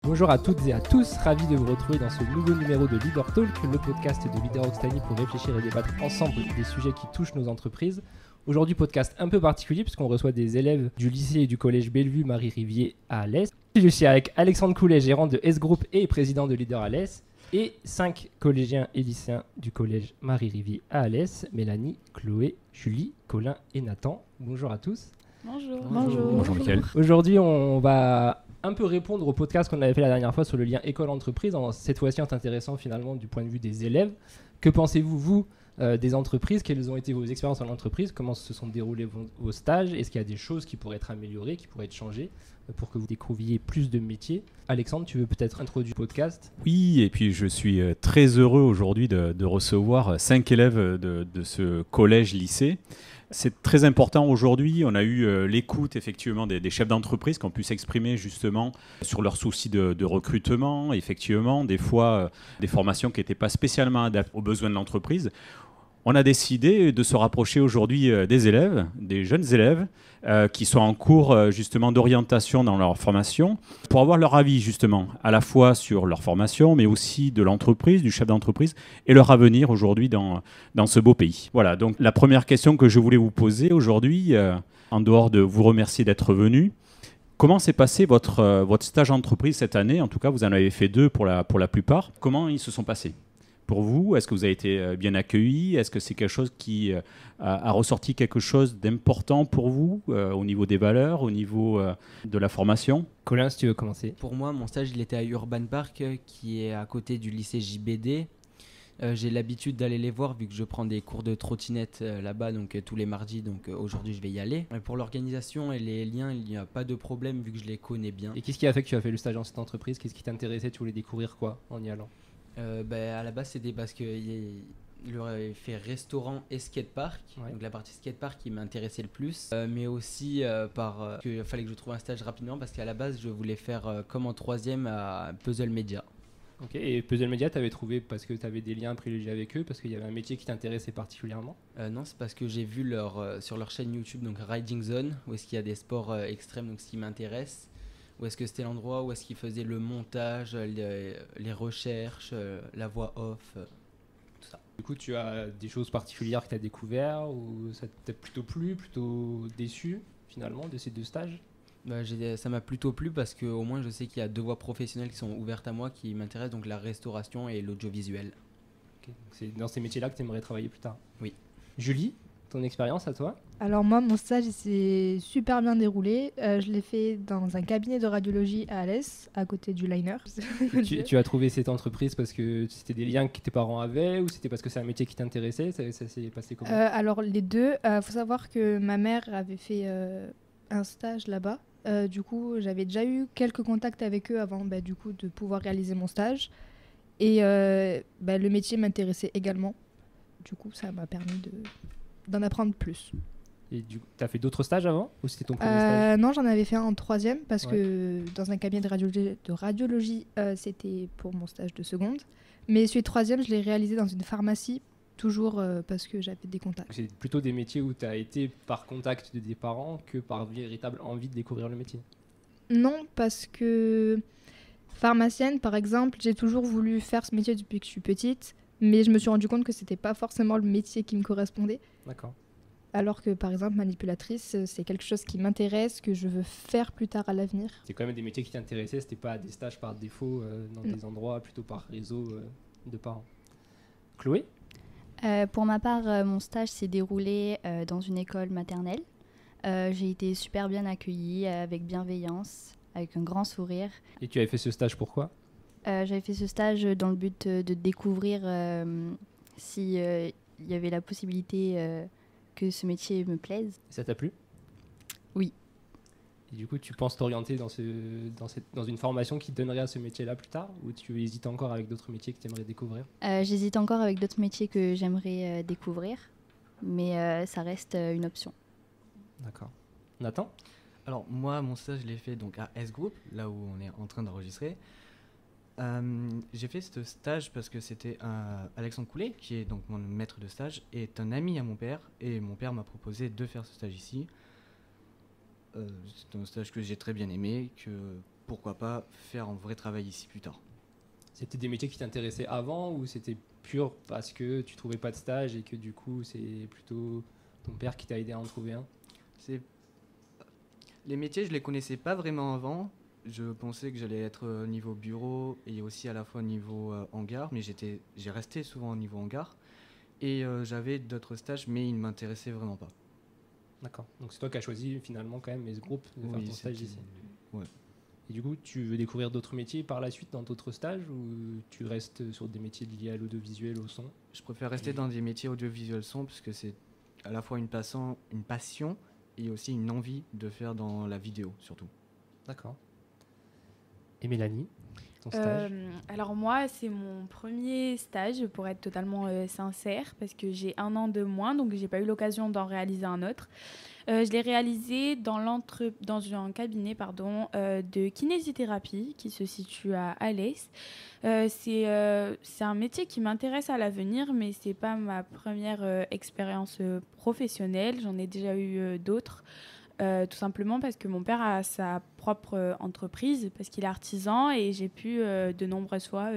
Bonjour à toutes et à tous, ravi de vous retrouver dans ce nouveau numéro de Leader Talk, le podcast de Leader Occitanie pour réfléchir et débattre ensemble des sujets qui touchent nos entreprises. Aujourd'hui, podcast un peu particulier puisqu'on reçoit des élèves du lycée et du collège Bellevue Marie-Rivier à Alès. Je suis avec Alexandre Coulet, gérant de S-Group et président de Leader Alès, et 5 collégiens et lycéens du collège Marie-Rivier à Alès, Mélanie, Chloé, Julie, Colin et Nathan. Bonjour à tous. Bonjour. Bonjour Mickaël. Aujourd'hui, on va un peu répondre au podcast qu'on avait fait la dernière fois sur le lien école-entreprise, cette fois-ci en t'intéressant finalement du point de vue des élèves. Que pensez-vous, vous, des entreprises? Quelles ont été vos expériences en entreprise? Comment se sont déroulés vos stages? Est-ce qu'il y a des choses qui pourraient être améliorées, qui pourraient être changées pour que vous découvriez plus de métiers? Alexandre, tu veux peut-être introduire le podcast? Oui, et puis je suis très heureux aujourd'hui de recevoir 5 élèves de ce collège-lycée. C'est très important aujourd'hui. On a eu l'écoute effectivement des chefs d'entreprise qui ont pu s'exprimer justement sur leurs soucis de recrutement. Effectivement, des fois, des formations qui n'étaient pas spécialement adaptées aux besoins de l'entreprise. On a décidé de se rapprocher aujourd'hui des élèves, des jeunes élèves qui sont en cours justement d'orientation dans leur formation pour avoir leur avis justement à la fois sur leur formation mais aussi de l'entreprise, du chef d'entreprise et leur avenir aujourd'hui dans ce beau pays. Voilà, donc la première question que je voulais vous poser aujourd'hui, en dehors de vous remercier d'être venus, comment s'est passé votre stage d'entreprise cette année? En tout cas, vous en avez fait 2 pour la plupart. Comment ils se sont passés? Pour vous, est-ce que vous avez été bien accueillis? Est-ce que c'est quelque chose qui a ressorti quelque chose d'important pour vous au niveau des valeurs, au niveau de la formation? Colin, si tu veux commencer. Pour moi, mon stage, il était à Urban Park, qui est à côté du lycée JBD. J'ai l'habitude d'aller les voir vu que je prends des cours de trottinette là-bas donc tous les mardis. Donc aujourd'hui, je vais y aller. Et pour l'organisation et les liens, il n'y a pas de problème vu que je les connais bien. Et qu'est-ce qui a fait que tu as fait le stage dans cette entreprise? Qu'est-ce qui t'intéressait? Tu voulais découvrir quoi en y allant? À la base, c'était parce qu'il aurait fait restaurant et skatepark. Ouais. Donc la partie skatepark qui m'intéressait le plus. Mais aussi qu'il fallait que je trouve un stage rapidement parce qu'à la base, je voulais faire comme en troisième à Puzzle Media. Ok, et Puzzle Media, tu avais trouvé parce que tu avais des liens privilégiés avec eux, parce qu'il y avait un métier qui t'intéressait particulièrement? Non, c'est parce que j'ai vu sur leur chaîne YouTube, donc Riding Zone, où est-ce qu'il y a des sports extrêmes, donc ce qui m'intéresse. Où est-ce que c'était l'endroit où est-ce qu'ils faisaient le montage, les recherches, la voix off, tout ça. Du coup, tu as des choses particulières que tu as découvert ou ça t'a plutôt plu, plutôt déçu finalement de ces 2 stages? Ça m'a plutôt plu parce qu'au moins je sais qu'il y a 2 voies professionnelles qui sont ouvertes à moi qui m'intéressent, donc la restauration et l'audiovisuel. Okay. Donc c'est dans ces métiers-là que tu aimerais travailler plus tard? Oui. Julie, ton expérience à toi? Alors moi, mon stage il s'est super bien déroulé. Je l'ai fait dans un cabinet de radiologie à Alès, à côté du Liner. Tu as trouvé cette entreprise parce que c'était des liens que tes parents avaient ou c'était parce que c'est un métier qui t'intéressait? Ça s'est passé comment? Alors les deux. Faut savoir que ma mère avait fait un stage là-bas. Du coup, j'avais déjà eu quelques contacts avec eux avant du coup, de pouvoir réaliser mon stage. Et le métier m'intéressait également. Du coup, ça m'a permis d'en apprendre plus. Et tu as fait d'autres stages avant ou c'était ton premier stage? Non, j'en avais fait un en troisième parce Ouais. que dans un cabinet de radiologie, c'était pour mon stage de seconde. Mais celui de troisième, je l'ai réalisé dans une pharmacie, toujours parce que j'avais des contacts. C'est plutôt des métiers où tu as été par contact de tes parents que par véritable envie de découvrir le métier? Non, parce que pharmacienne, par exemple, j'ai toujours voulu faire ce métier depuis que je suis petite, mais je me suis rendu compte que c'était pas forcément le métier qui me correspondait. D'accord. Alors que, par exemple, manipulatrice, c'est quelque chose qui m'intéresse, que je veux faire plus tard à l'avenir. C'est quand même des métiers qui t'intéressaient, c'était pas des stages par défaut dans des endroits, plutôt par réseau de parents. Chloé? Pour ma part, mon stage s'est déroulé dans une école maternelle. J'ai été super bien accueillie, avec bienveillance, avec un grand sourire. Et tu avais fait ce stage pourquoi? J'avais fait ce stage dans le but de découvrir s'il y avait la possibilité que ce métier me plaise. Ça t'a plu? Oui. Et du coup, tu penses t'orienter dans une formation qui te donnerait à ce métier-là plus tard? Ou tu hésites encore avec d'autres métiers que tu aimerais découvrir? J'hésite encore avec d'autres métiers que j'aimerais découvrir, mais ça reste une option. D'accord. Nathan? Alors moi, mon stage, je l'ai fait donc à S-Group, là où on est en train d'enregistrer. J'ai fait ce stage parce que c'était Alexandre Coulet, qui est donc mon maître de stage, est un ami à mon père, et mon père m'a proposé de faire ce stage ici. C'est un stage que j'ai très bien aimé, que pourquoi pas faire un vrai travail ici plus tard. C'était des métiers qui t'intéressaient avant ou c'était pur parce que tu trouvais pas de stage et que du coup c'est plutôt ton père qui t'a aidé à en trouver un? Les métiers, je les connaissais pas vraiment avant. Je pensais que j'allais être au niveau bureau et aussi à la fois au niveau hangar, mais j'ai resté souvent au niveau hangar. Et j'avais d'autres stages, mais ils ne m'intéressaient vraiment pas. D'accord. Donc c'est toi qui as choisi finalement quand même ce groupe de faire ton stage ici. Ouais. Et du coup, tu veux découvrir d'autres métiers par la suite dans d'autres stages ou tu restes sur des métiers liés à l'audiovisuel, au son? Je préfère rester dans des métiers audiovisuels son parce que c'est à la fois une passion et aussi une envie de faire dans la vidéo surtout. D'accord. Et Mélanie, ton stage? Alors moi, c'est mon premier stage pour être totalement sincère parce que j'ai 1 an de moins, donc j'ai pas eu l'occasion d'en réaliser un autre. Je l'ai réalisé dans un cabinet de kinésithérapie qui se situe à Alès. C'est un métier qui m'intéresse à l'avenir, mais c'est pas ma première expérience professionnelle. J'en ai déjà eu d'autres. Tout simplement parce que mon père a sa propre entreprise, parce qu'il est artisan et j'ai pu de nombreuses fois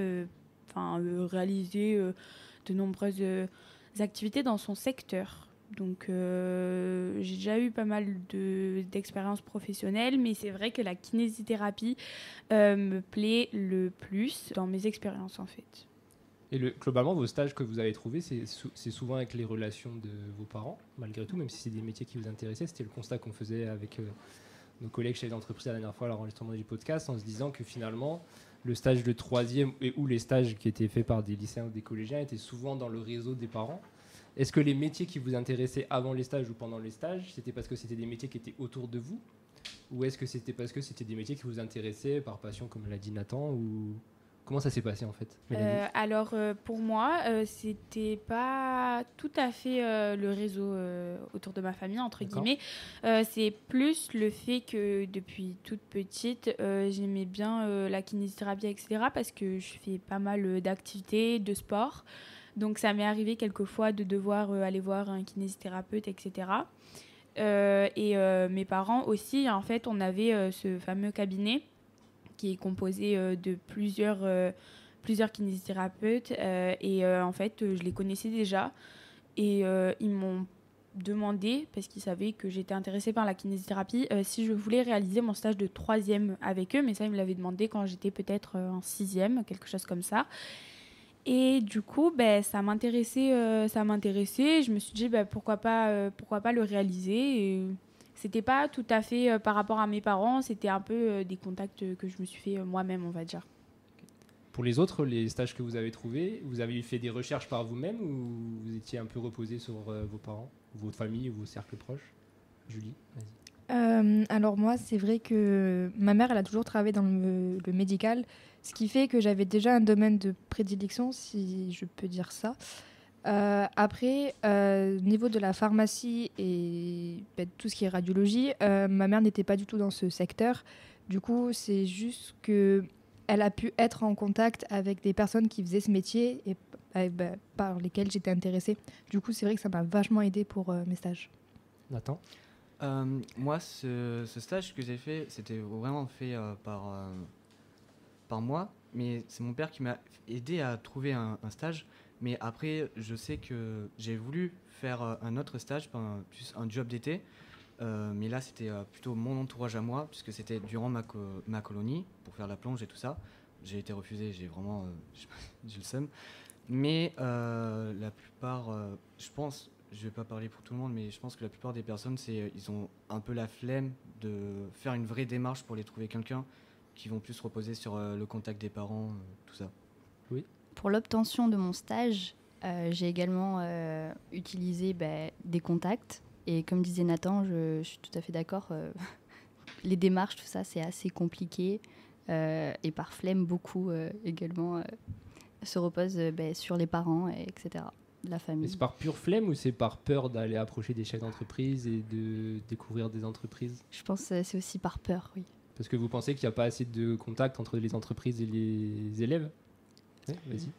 réaliser de nombreuses activités dans son secteur. Donc j'ai déjà eu pas mal d'expériences professionnelles, mais c'est vrai que la kinésithérapie me plaît le plus dans mes expériences en fait. Et globalement, vos stages que vous avez trouvés, c'est souvent avec les relations de vos parents, malgré tout, même si c'est des métiers qui vous intéressaient. C'était le constat qu'on faisait avec nos collègues chefs d'entreprise la dernière fois à l'enregistrement du podcast, en se disant que finalement, le stage de troisième ou les stages qui étaient faits par des lycéens ou des collégiens étaient souvent dans le réseau des parents. Est-ce que les métiers qui vous intéressaient avant les stages ou pendant les stages, c'était parce que c'était des métiers qui étaient autour de vous? Ou est-ce que c'était parce que c'était des métiers qui vous intéressaient par passion, comme l'a dit Nathan, ou... Comment ça s'est passé en fait, Alors pour moi, c'était pas tout à fait le réseau autour de ma famille, entre guillemets. C'est plus le fait que depuis toute petite, j'aimais bien la kinésithérapie, etc. Parce que je fais pas mal d'activités, de sport. Donc ça m'est arrivé quelquefois de devoir aller voir un kinésithérapeute, etc. Mes parents aussi, en fait, on avait ce fameux cabinet qui est composé de plusieurs kinésithérapeutes en fait je les connaissais déjà et ils m'ont demandé, parce qu'ils savaient que j'étais intéressée par la kinésithérapie, si je voulais réaliser mon stage de 3e avec eux, mais ça ils me l'avaient demandé quand j'étais peut-être en 6e, quelque chose comme ça. Et du coup, ça m'intéressait. Je me suis dit, pourquoi pas le réaliser. Et c'était pas tout à fait par rapport à mes parents, c'était un peu des contacts que je me suis fait moi-même, on va dire. Pour les autres, les stages que vous avez trouvés, vous avez fait des recherches par vous-même ou vous étiez un peu reposé sur vos parents, votre famille ou vos cercles proches? Julie, vas-y. Alors moi, c'est vrai que ma mère, elle a toujours travaillé dans le médical, ce qui fait que j'avais déjà un domaine de prédilection, si je peux dire ça. Après, au niveau de la pharmacie et tout ce qui est radiologie, ma mère n'était pas du tout dans ce secteur. Du coup, c'est juste qu'elle a pu être en contact avec des personnes qui faisaient ce métier et par lesquelles j'étais intéressée. Du coup, c'est vrai que ça m'a vachement aidée pour mes stages. Nathan? Moi, ce stage que j'ai fait, c'était vraiment fait par moi, mais c'est mon père qui m'a aidé à trouver un stage. Mais après, je sais que j'ai voulu faire un autre stage, plus un job d'été. Mais là, c'était plutôt mon entourage à moi, puisque c'était durant ma colonie, pour faire la plonge et tout ça. J'ai été refusé, j'ai vraiment j'ai le seum. Mais la plupart, je pense, je vais pas parler pour tout le monde, mais je pense que la plupart des personnes, ils ont un peu la flemme de faire une vraie démarche pour les trouver quelqu'un, qui vont plus se reposer sur le contact des parents, tout ça. Oui. Pour l'obtention de mon stage, j'ai également utilisé des contacts. Et comme disait Nathan, je suis tout à fait d'accord. Les démarches, tout ça, c'est assez compliqué. Et par flemme, beaucoup également se reposent sur les parents, etc. La famille. Mais c'est par pure flemme ou c'est par peur d'aller approcher des chefs d'entreprise et de découvrir des entreprises? Je pense que c'est aussi par peur, oui. Parce que vous pensez qu'il n'y a pas assez de contact entre les entreprises et les élèves? Ouais, vas-y.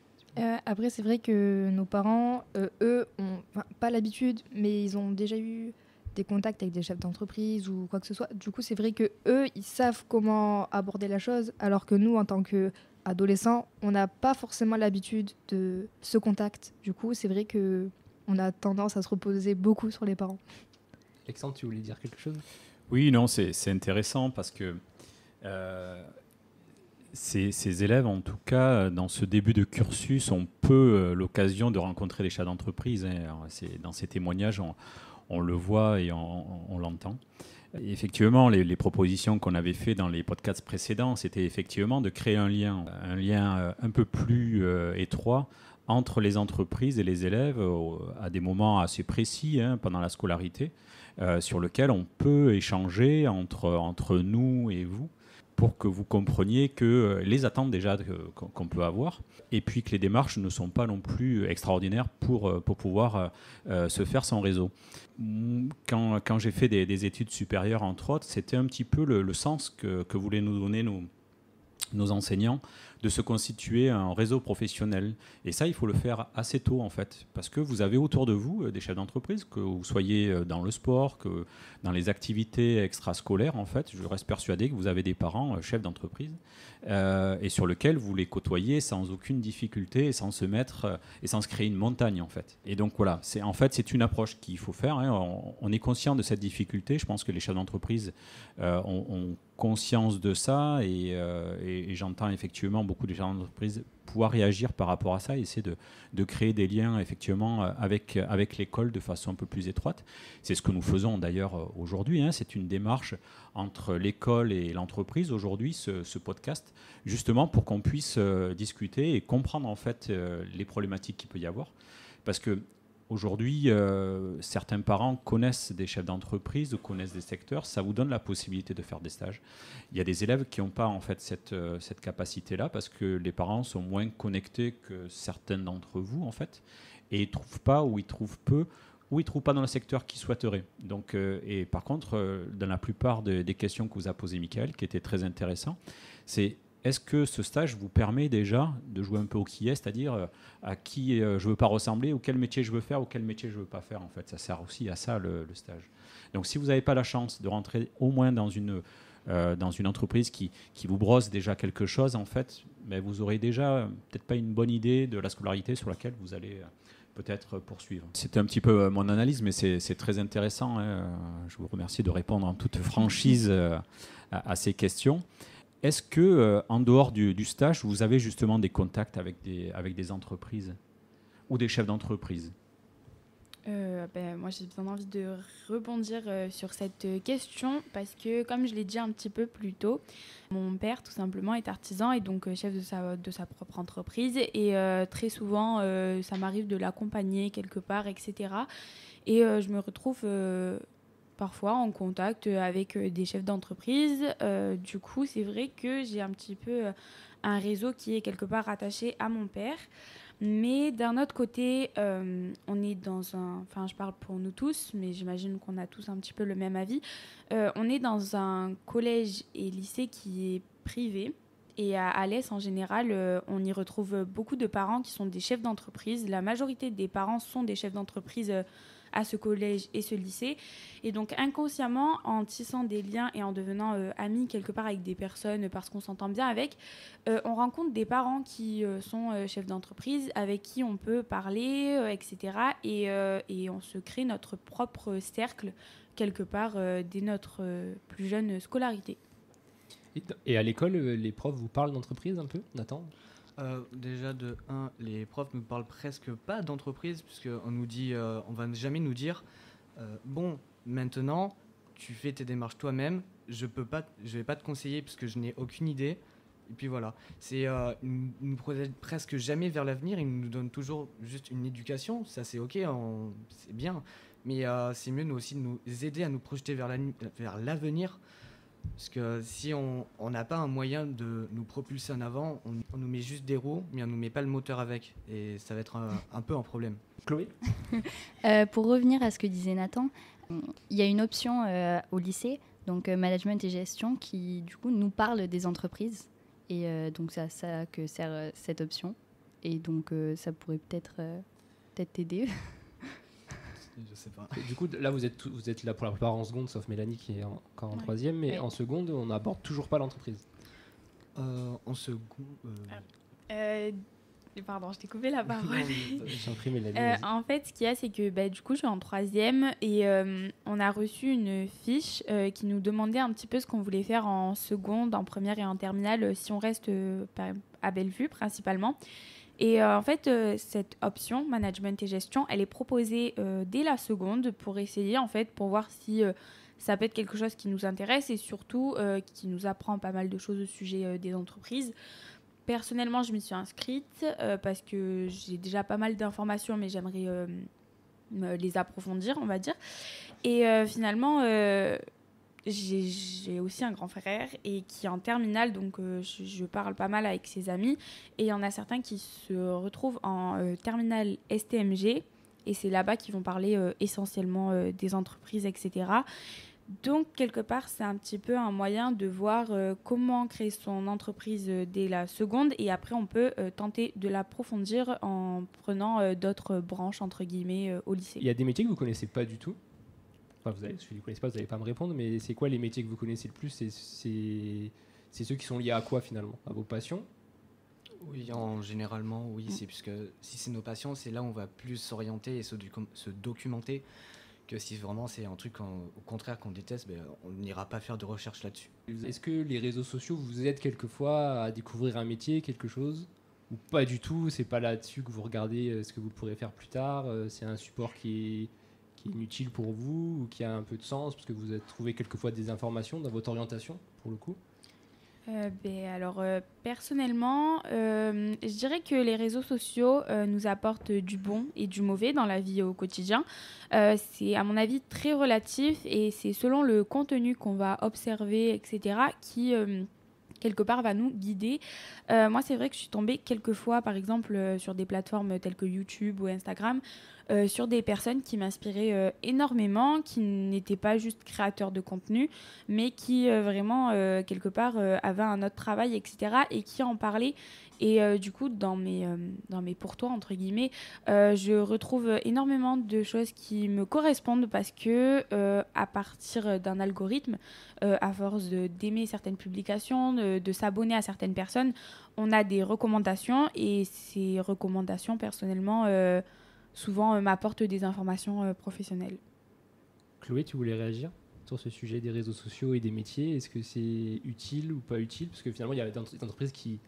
Après, c'est vrai que nos parents, eux, ont pas l'habitude, mais ils ont déjà eu des contacts avec des chefs d'entreprise ou quoi que ce soit. Du coup, c'est vrai que eux, ils savent comment aborder la chose, alors que nous, en tant qu'adolescents, on n'a pas forcément l'habitude de ce contact. Du coup, c'est vrai que on a tendance à se reposer beaucoup sur les parents. Alexandre, tu voulais dire quelque chose ? Oui, non, c'est intéressant parce que ces élèves, en tout cas, dans ce début de cursus, ont peu l'occasion de rencontrer des chefs d'entreprise. Alors, dans ces témoignages, on le voit et on l'entend. Et effectivement, les propositions qu'on avait faites dans les podcasts précédents, c'était effectivement de créer un lien un peu plus étroit entre les entreprises et les élèves à des moments assez précis pendant la scolarité, sur lequel on peut échanger entre nous et vous, pour que vous compreniez que les attentes déjà qu'on peut avoir, et puis que les démarches ne sont pas non plus extraordinaires pour pouvoir se faire son réseau. Quand j'ai fait des études supérieures, entre autres, c'était un petit peu le sens que voulaient nous donner nos enseignants, de se constituer un réseau professionnel. Et ça, il faut le faire assez tôt, en fait, parce que vous avez autour de vous des chefs d'entreprise, que vous soyez dans le sport, que dans les activités extrascolaires, en fait. Je reste persuadé que vous avez des parents chefs d'entreprise et sur lesquels vous les côtoyez sans aucune difficulté et sans se créer une montagne, en fait. Et donc, voilà, c'est une approche qu'il faut faire. On est conscient de cette difficulté. Je pense que les chefs d'entreprise ont conscience de ça et j'entends effectivement beaucoup de gens d'entreprise pouvoir réagir par rapport à ça et essayer de créer des liens effectivement avec l'école de façon un peu plus étroite. C'est ce que nous faisons d'ailleurs aujourd'hui. C'est une démarche entre l'école et l'entreprise aujourd'hui, ce podcast, justement pour qu'on puisse discuter et comprendre en fait les problématiques qu'il peut y avoir. Parce que aujourd'hui, certains parents connaissent des chefs d'entreprise ou connaissent des secteurs. Ça vous donne la possibilité de faire des stages. Il y a des élèves qui n'ont pas en fait cette capacité-là parce que les parents sont moins connectés que certains d'entre vous en fait, et ils trouvent pas ou ils trouvent peu ou ils trouvent pas dans le secteur qu'ils souhaiteraient. Donc, et par contre, dans la plupart des questions que vous a posées Mickaël, qui étaient très intéressants, c'est est-ce que ce stage vous permet déjà de jouer un peu au qui est, c'est-à-dire à qui je ne veux pas ressembler, ou quel métier je veux faire, ou quel métier je ne veux pas faire, en fait. Ça sert aussi à ça, le stage. Donc, si vous n'avez pas la chance de rentrer au moins dans une entreprise qui vous brosse déjà quelque chose, en fait, mais vous aurez déjà peut-être pas une bonne idée de la scolarité sur laquelle vous allez peut-être poursuivre. C'était un petit peu mon analyse, mais c'est très intéressant. Je vous remercie de répondre en toute franchise à ces questions. Est-ce que, en dehors du stage, vous avez justement des contacts avec des entreprises ou des chefs d'entreprise ? Moi, j'ai bien envie de rebondir sur cette question parce que, comme je l'ai dit un petit peu plus tôt, mon père, tout simplement, est artisan et donc chef de sa propre entreprise. Et très souvent, ça m'arrive de l'accompagner quelque part, etc. Et je me retrouve parfois en contact avec des chefs d'entreprise. Du coup, c'est vrai que j'ai un petit peu un réseau qui est quelque part rattaché à mon père. Mais d'un autre côté, on est dans un... Enfin, je parle pour nous tous, mais j'imagine qu'on a tous un petit peu le même avis. On est dans un collège et lycée qui est privé. Et à Alès, en général, on y retrouve beaucoup de parents qui sont des chefs d'entreprise. La majorité des parents sont des chefs d'entreprise à ce collège et ce lycée. Et donc, inconsciemment, en tissant des liens et en devenant amis quelque part avec des personnes parce qu'on s'entend bien avec, on rencontre des parents qui sont chefs d'entreprise, avec qui on peut parler, etc. Et on se crée notre propre cercle quelque part dès notre plus jeune scolarité. Et à l'école, les profs vous parlent d'entreprise un peu, Nathan ? Déjà de 1, les profs ne parlent presque pas d'entreprise puisqu'on nous dit, on va jamais nous dire bon, maintenant tu fais tes démarches toi-même, je vais pas te conseiller puisque je n'ai aucune idée. Et puis voilà, ils nous projettent presque jamais vers l'avenir, ils nous donnent toujours juste une éducation, ça c'est ok, c'est bien, mais c'est mieux nous aussi de nous aider à nous projeter vers l'avenir. Parce que si on n'a pas un moyen de nous propulser en avant, on nous met juste des roues, mais on ne nous met pas le moteur avec. Et ça va être un peu un problème. Chloé ? Pour revenir à ce que disait Nathan, il y a une option au lycée, donc management et gestion, qui du coup nous parle des entreprises. Et donc c'est à ça que sert cette option. Et donc ça pourrait peut-être t'aider. Je sais pas. Et du coup, là, vous êtes là pour la plupart en seconde, sauf Mélanie qui est encore en Ouais. troisième, mais Oui. en seconde, on n'aborde toujours pas l'entreprise. En second. Pardon, je t'ai coupé la parole. J'en prie, Mélanie. vas-y. En fait, ce qu'il y a, c'est que du coup, je suis en troisième et on a reçu une fiche qui nous demandait un petit peu ce qu'on voulait faire en seconde, en première et en terminale, si on reste à Bellevue principalement. Et en fait, cette option, management et gestion, elle est proposée dès la seconde pour essayer, en fait, pour voir si ça peut être quelque chose qui nous intéresse et surtout qui nous apprend pas mal de choses au sujet des entreprises. Personnellement, je m'y suis inscrite parce que j'ai déjà pas mal d'informations, mais j'aimerais les approfondir, on va dire. Et finalement, j'ai aussi un grand frère et qui est en terminale, donc je parle pas mal avec ses amis. Et il y en a certains qui se retrouvent en terminale STMG et c'est là-bas qu'ils vont parler essentiellement des entreprises, etc. Donc, quelque part, c'est un petit peu un moyen de voir comment créer son entreprise dès la seconde et après, on peut tenter de l'approfondir en prenant d'autres branches, entre guillemets, au lycée. Il y a des métiers que vous connaissez pas du tout. Enfin, si vous ne connaissez pas, vous n'allez pas me répondre, mais c'est quoi les métiers que vous connaissez le plus? C'est ceux qui sont liés à quoi finalement? À vos passions? Oui, généralement, oui. C'est puisque si c'est nos passions, c'est là où on va plus s'orienter et se documenter. Que si vraiment c'est un truc au contraire qu'on déteste, on n'ira pas faire de recherche là-dessus. Est-ce que les réseaux sociaux vous aident quelquefois à découvrir un métier, quelque chose? Ou pas du tout? C'est pas là-dessus que vous regardez ce que vous pourrez faire plus tard? C'est un support qui est inutile pour vous ou qui a un peu de sens parce que vous avez trouvé quelquefois des informations dans votre orientation pour le coup? Alors, personnellement, je dirais que les réseaux sociaux nous apportent du bon et du mauvais dans la vie au quotidien. C'est, à mon avis, très relatif et c'est selon le contenu qu'on va observer, etc., qui, quelque part, va nous guider. Moi, c'est vrai que je suis tombée quelques fois, par exemple, sur des plateformes telles que YouTube ou Instagram, sur des personnes qui m'inspiraient énormément, qui n'étaient pas juste créateurs de contenu, mais qui vraiment, quelque part, avaient un autre travail, etc., et qui en parlaient. Et du coup, dans mes pour-toi, entre guillemets, je retrouve énormément de choses qui me correspondent parce que, à partir d'un algorithme, à force d'aimer certaines publications, de s'abonner à certaines personnes, on a des recommandations et ces recommandations, personnellement, souvent m'apportent des informations professionnelles. Chloé, tu voulais réagir sur ce sujet des réseaux sociaux et des métiers? Est-ce que c'est utile ou pas utile? Parce que finalement, il y a des entreprises qui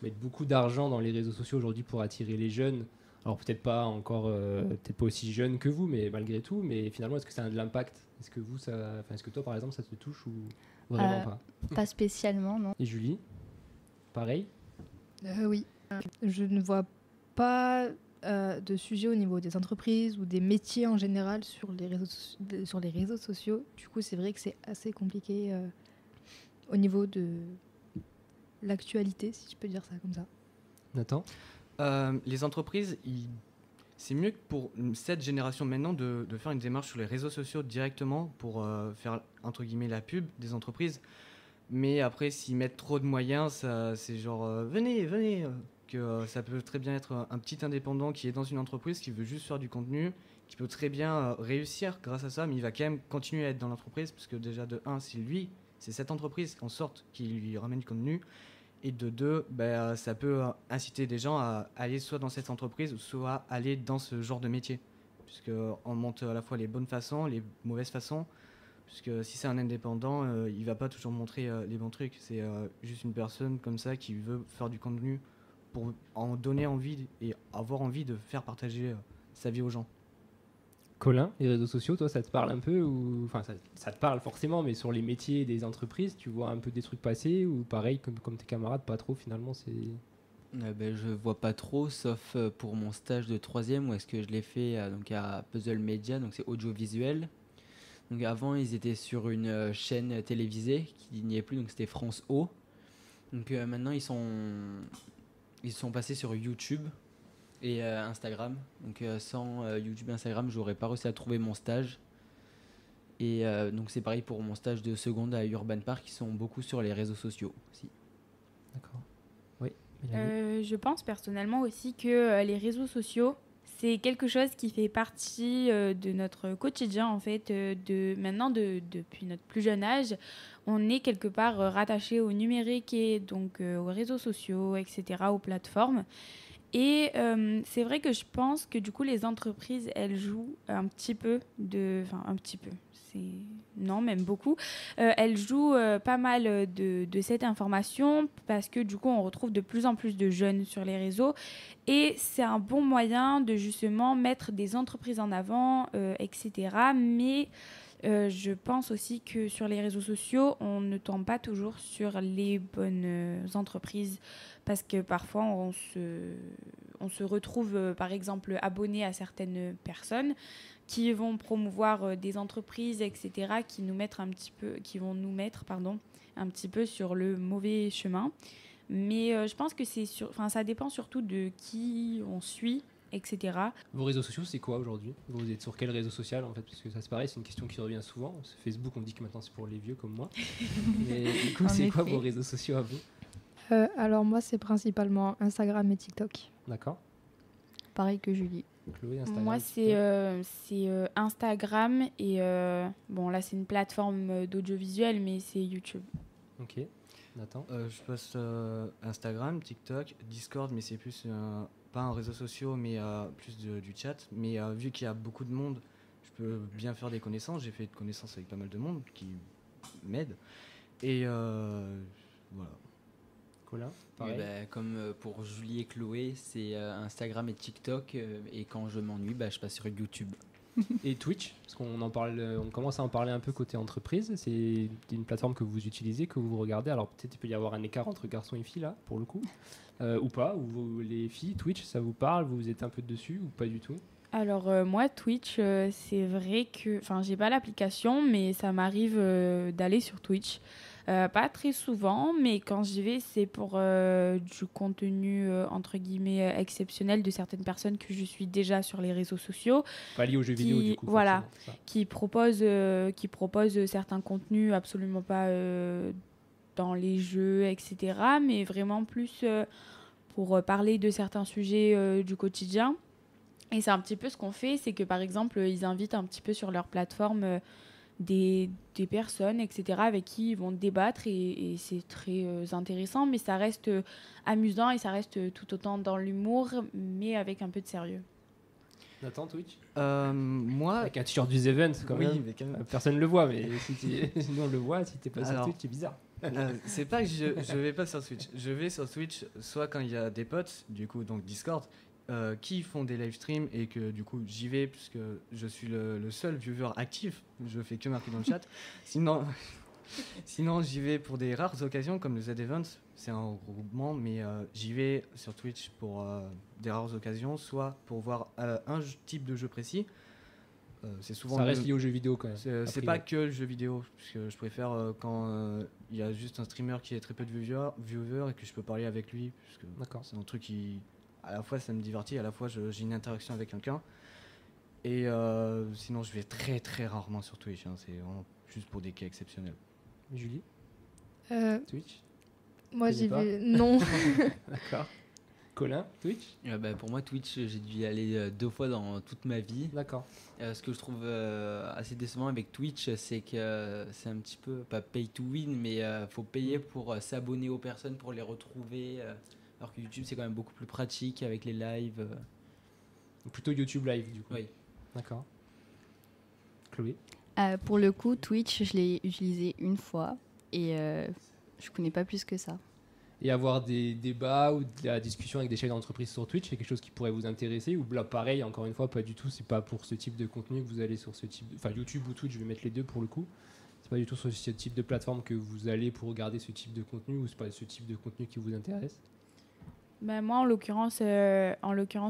mettent beaucoup d'argent dans les réseaux sociaux aujourd'hui pour attirer les jeunes. Alors peut-être pas encore, peut-être pas aussi jeunes que vous, mais malgré tout. Mais finalement, est-ce que ça a de l'impact? Est-ce que est-ce que toi, par exemple, ça te touche ou vraiment pas? Pas spécialement, non. Et Julie, pareil? Oui. Je ne vois pas de sujet au niveau des entreprises ou des métiers en général sur les réseaux sociaux. Du coup, c'est vrai que c'est assez compliqué au niveau de l'actualité, si je peux dire ça comme ça. Nathan? Les entreprises, c'est mieux que pour cette génération maintenant de faire une démarche sur les réseaux sociaux directement pour faire, entre guillemets, la pub des entreprises. Mais après, s'ils mettent trop de moyens, c'est genre venez, que ça peut très bien être un petit indépendant qui est dans une entreprise, qui veut juste faire du contenu, qui peut très bien réussir grâce à ça, mais il va quand même continuer à être dans l'entreprise, parce que déjà de 1, c'est cette entreprise en sorte qui lui ramène du contenu, et de 2, ça peut inciter des gens à aller soit dans cette entreprise, ou soit aller dans ce genre de métier, puisqu'on montre à la fois les bonnes façons, les mauvaises façons, puisque si c'est un indépendant, il va pas toujours montrer les bons trucs, c'est juste une personne comme ça qui veut faire du contenu pour en donner envie et avoir envie de faire partager sa vie aux gens. Colin, les réseaux sociaux, toi, ça te parle un peu ou... Enfin, ça te parle forcément, mais sur les métiers des entreprises, tu vois un peu des trucs passer ou pareil, comme tes camarades, pas trop finalement, c'est... Je vois pas trop, sauf pour mon stage de 3e, où est-ce que je l'ai fait donc à Puzzle Media, donc c'est audiovisuel. Donc avant, ils étaient sur une chaîne télévisée qui n'y est plus, donc c'était France O. Donc maintenant, ils sont passés sur YouTube et Instagram. Donc sans YouTube et Instagram, j'aurais pas réussi à trouver mon stage. Et donc c'est pareil pour mon stage de seconde à Urban Park, ils sont beaucoup sur les réseaux sociaux aussi. D'accord. Oui. Je pense personnellement aussi que les réseaux sociaux, c'est quelque chose qui fait partie de notre quotidien, en fait. Depuis notre plus jeune âge, on est quelque part rattaché au numérique et donc aux réseaux sociaux, etc., aux plateformes. Et c'est vrai que je pense que du coup, les entreprises, elles jouent un petit peu Enfin, un petit peu. Non, même beaucoup. Elles jouent pas mal de cette information parce que du coup, on retrouve de plus en plus de jeunes sur les réseaux. Et c'est un bon moyen de justement mettre des entreprises en avant, etc. Mais je pense aussi que sur les réseaux sociaux, on ne tombe pas toujours sur les bonnes entreprises parce que parfois on se retrouve par exemple abonné à certaines personnes qui vont promouvoir des entreprises, etc., qui vont nous mettre un petit peu sur le mauvais chemin. Mais je pense que ça dépend surtout de qui on suit, etc. Vos réseaux sociaux, c'est quoi aujourd'hui? Vous êtes sur quel réseau social en fait? Parce que ça c'est pareil, c'est une question qui revient souvent. Sur Facebook, on dit que maintenant c'est pour les vieux comme moi. Mais du coup, c'est quoi vos réseaux sociaux à vous? Alors moi, c'est principalement Instagram et TikTok. D'accord. Pareil que Julie. Chloé, Instagram. Moi, c'est Instagram et bon, là, c'est une plateforme d'audiovisuel, mais c'est YouTube. Ok. Nathan. Je poste Instagram, TikTok, Discord, mais c'est plus pas un réseau social, mais plus du chat. Mais vu qu'il y a beaucoup de monde, je peux bien faire des connaissances. J'ai fait des connaissances avec pas mal de monde qui m'aident. Et voilà. Colin, Oui, pareil. comme pour Julie et Chloé, c'est Instagram et TikTok. Et quand je m'ennuie, je passe sur YouTube. Et Twitch, parce qu'on en parle, on commence à en parler un peu côté entreprise. C'est une plateforme que vous utilisez, que vous regardez. Alors peut-être il peut y avoir un écart entre garçons et filles là, pour le coup, ou pas. Ou les filles, Twitch, ça vous parle? Vous êtes un peu dessus ou pas du tout? Alors moi, Twitch, c'est vrai que... Enfin, j'ai pas l'application, mais ça m'arrive d'aller sur Twitch. Pas très souvent, mais quand j'y vais, c'est pour du contenu, entre guillemets, exceptionnel de certaines personnes que je suis déjà sur les réseaux sociaux. Pas lié aux jeux vidéo du coup. Voilà, forcément, qui proposent certains contenus absolument pas dans les jeux, etc. Mais vraiment plus pour parler de certains sujets du quotidien. Et c'est un petit peu ce qu'on fait, c'est que par exemple, ils invitent un petit peu sur leur plateforme des personnes, etc., avec qui ils vont débattre et c'est très intéressant, mais ça reste amusant et ça reste tout autant dans l'humour, mais avec un peu de sérieux. Nathan, Twitch Moi, avec un t-shirt du Event quand oui, même. mais quand même. Personne ne le voit, mais nous on le voit. Si t'es pas sur Alors, Twitch, c'est bizarre. C'est pas que je vais pas sur Twitch. Je vais sur Twitch soit quand il y a des potes, du coup donc Discord, qui font des live streams et que du coup j'y vais puisque je suis le seul viewer actif. Je fais que marquer dans le chat. Sinon j'y vais pour des rares occasions comme le Z-Event. C'est un regroupement, mais j'y vais sur Twitch pour des rares occasions, soit pour voir un type de jeu précis. C'est souvent Ça reste lié aux jeux vidéo quand même. c'est pas que le jeu vidéo, parce que je préfère quand il y a juste un streamer qui a très peu de viewers et que je peux parler avec lui, parce que D'accord. c'est un truc qui, à la fois ça me divertit, à la fois j'ai une interaction avec quelqu'un. Et sinon je vais très très rarement sur Twitch, c'est vraiment juste pour des cas exceptionnels. Julie, Twitch. Moi, Connais j'y pas vais. Non. D'accord. Colin, Twitch. Pour moi, Twitch, j'ai dû y aller 2 fois dans toute ma vie. D'accord. Ce que je trouve assez décevant avec Twitch, c'est que c'est un petit peu, pas pay to win, mais faut payer pour s'abonner aux personnes, pour les retrouver. Alors que YouTube, c'est quand même beaucoup plus pratique avec les lives. Plutôt YouTube Live du coup. Oui. D'accord. Chloé. Pour le coup, Twitch, je l'ai utilisé une fois et je connais pas plus que ça. Et avoir des débats ou de la discussion avec des chefs d'entreprise sur Twitch, c'est quelque chose qui pourrait vous intéresser? Ou là, pareil, encore une fois, pas du tout, c'est pas pour ce type de contenu que vous allez sur ce type Enfin, YouTube ou Twitch, je vais mettre les deux pour le coup. C'est pas du tout sur ce type de plateforme que vous allez pour regarder ce type de contenu, ou c'est pas ce type de contenu qui vous intéresse? Moi, en l'occurrence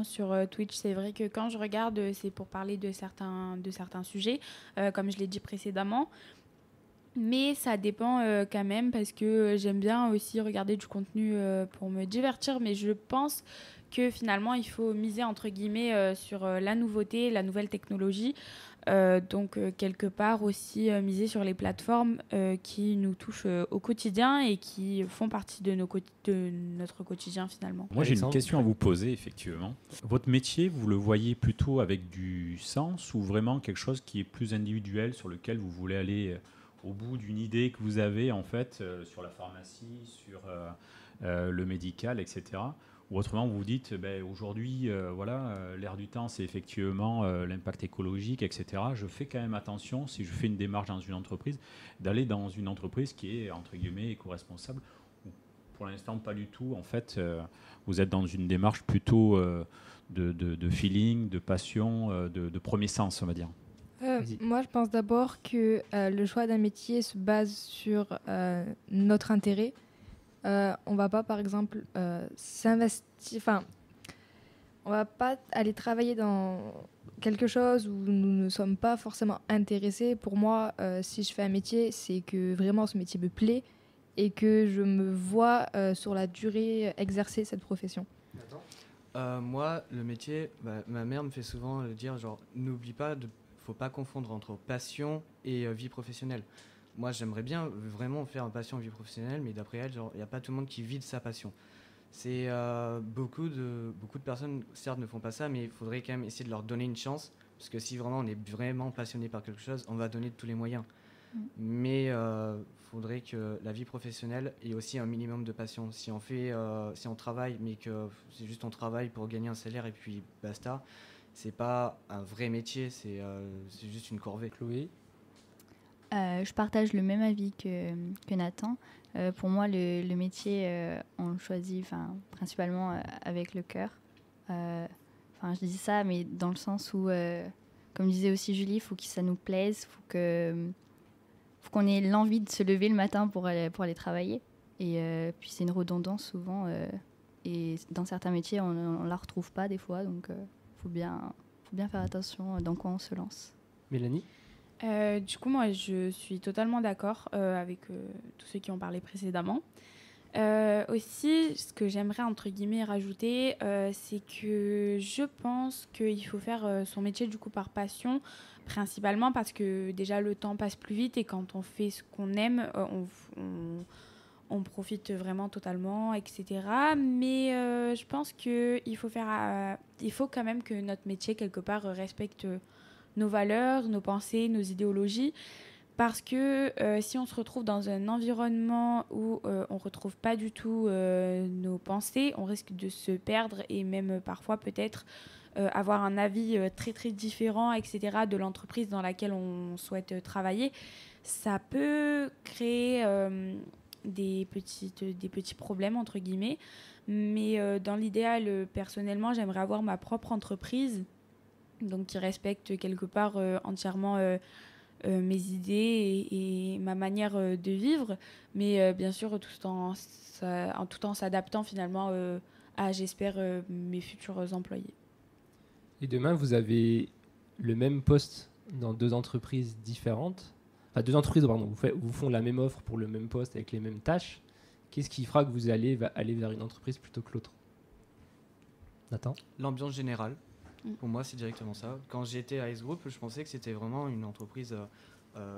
sur Twitch, c'est vrai que quand je regarde, c'est pour parler de certains sujets, comme je l'ai dit précédemment. Mais ça dépend quand même parce que j'aime bien aussi regarder du contenu pour me divertir. Mais je pense que finalement, il faut miser entre guillemets sur la nouveauté, la nouvelle technologie. Donc, quelque part aussi miser sur les plateformes qui nous touchent au quotidien et qui font partie de notre quotidien finalement. Moi, j'ai une Alexandre. question à vous poser, effectivement. Votre métier, vous le voyez plutôt avec du sens ou vraiment quelque chose qui est plus individuel sur lequel vous voulez aller au bout d'une idée que vous avez, en fait, sur la pharmacie, sur le médical, etc. Ou autrement, vous vous dites, aujourd'hui, l'air du temps, c'est effectivement l'impact écologique, etc. Je fais quand même attention, si je fais une démarche dans une entreprise, d'aller dans une entreprise qui est, entre guillemets, éco-responsable. Pour l'instant, pas du tout. En fait, vous êtes dans une démarche plutôt de feeling, de passion, de premier sens, on va dire. Vas-y. Moi, je pense d'abord que le choix d'un métier se base sur notre intérêt. On va pas, par exemple, s'investir. Enfin, on va pas aller travailler dans quelque chose où nous ne sommes pas forcément intéressés. Pour moi, si je fais un métier, c'est que vraiment ce métier me plaît et que je me vois sur la durée exercer cette profession. Moi, le métier, ma mère me fait souvent dire, genre, n'oublie pas, faut pas confondre entre passion et vie professionnelle. Moi, j'aimerais bien vraiment faire une passion vie professionnelle, mais d'après elle, il n'y a pas tout le monde qui vit de sa passion. C'est beaucoup de personnes, certes, ne font pas ça, mais il faudrait quand même essayer de leur donner une chance, parce que si vraiment on est vraiment passionné par quelque chose, on va donner de tous les moyens. Mais faudrait que la vie professionnelle ait aussi un minimum de passion. Si on travaille, mais que c'est juste on travaille pour gagner un salaire et puis basta, c'est pas un vrai métier, c'est juste une corvée. Chloé. Je partage le même avis que Nathan. Pour moi, le métier, on le choisit principalement avec le cœur. Je dis ça, mais dans le sens où, comme disait aussi Julie, il faut que ça nous plaise, faut qu'on ait l'envie de se lever le matin pour aller travailler. Et puis c'est une redondance souvent. Et dans certains métiers, on ne la retrouve pas des fois, donc faut bien faire attention dans quoi on se lance. Mélanie. Du coup, moi, je suis totalement d'accord avec tous ceux qui ont parlé précédemment. Aussi, ce que j'aimerais, entre guillemets, rajouter, c'est que je pense qu'il faut faire son métier, du coup, par passion, principalement parce que, déjà, le temps passe plus vite et quand on fait ce qu'on aime, on profite vraiment totalement, etc. Mais je pense qu'il faut quand même que notre métier, quelque part, respecte nos valeurs, nos pensées, nos idéologies. Parce que si on se retrouve dans un environnement où on ne retrouve pas du tout nos pensées, on risque de se perdre et même parfois peut-être avoir un avis très très différent, etc. de l'entreprise dans laquelle on souhaite travailler. Ça peut créer des petits problèmes, entre guillemets. Mais dans l'idéal, personnellement, j'aimerais avoir ma propre entreprise, donc qui respecte quelque part entièrement mes idées et ma manière de vivre, mais bien sûr tout en s'adaptant finalement à, j'espère, mes futurs employés. Et demain, vous avez le même poste dans deux entreprises différentes. Enfin, deux entreprises, pardon, vous font la même offre pour le même poste avec les mêmes tâches. Qu'est-ce qui fera que vous allez aller vers une entreprise plutôt que l'autre? Nathan? L'ambiance générale. Pour moi, c'est directement ça. Quand j'étais à Ice Group, je pensais que c'était vraiment une entreprise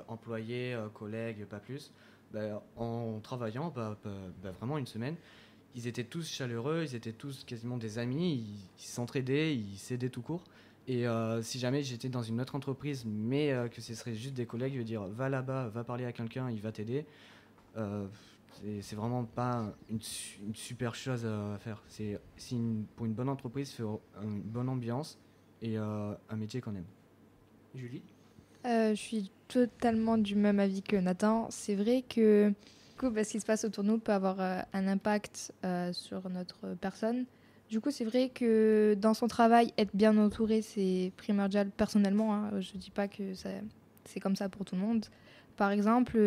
employés, collègues, pas plus. En travaillant, vraiment une semaine, ils étaient tous chaleureux, ils étaient tous quasiment des amis, ils s'entraidaient, ils s'aidaient tout court. Et si jamais j'étais dans une autre entreprise, mais que ce serait juste des collègues, je veux dire, va là-bas, va parler à quelqu'un, il va t'aider. C'est vraiment pas une super chose à faire. Pour une bonne entreprise, il faut une bonne ambiance et un métier qu'on aime. Julie? Je suis totalement du même avis que Nathan. C'est vrai que ce qui se passe autour de nous peut avoir un impact sur notre personne. Du coup, c'est vrai que dans son travail, être bien entouré, c'est primordial personnellement. Hein. Je ne dis pas que c'est comme ça pour tout le monde. Par exemple,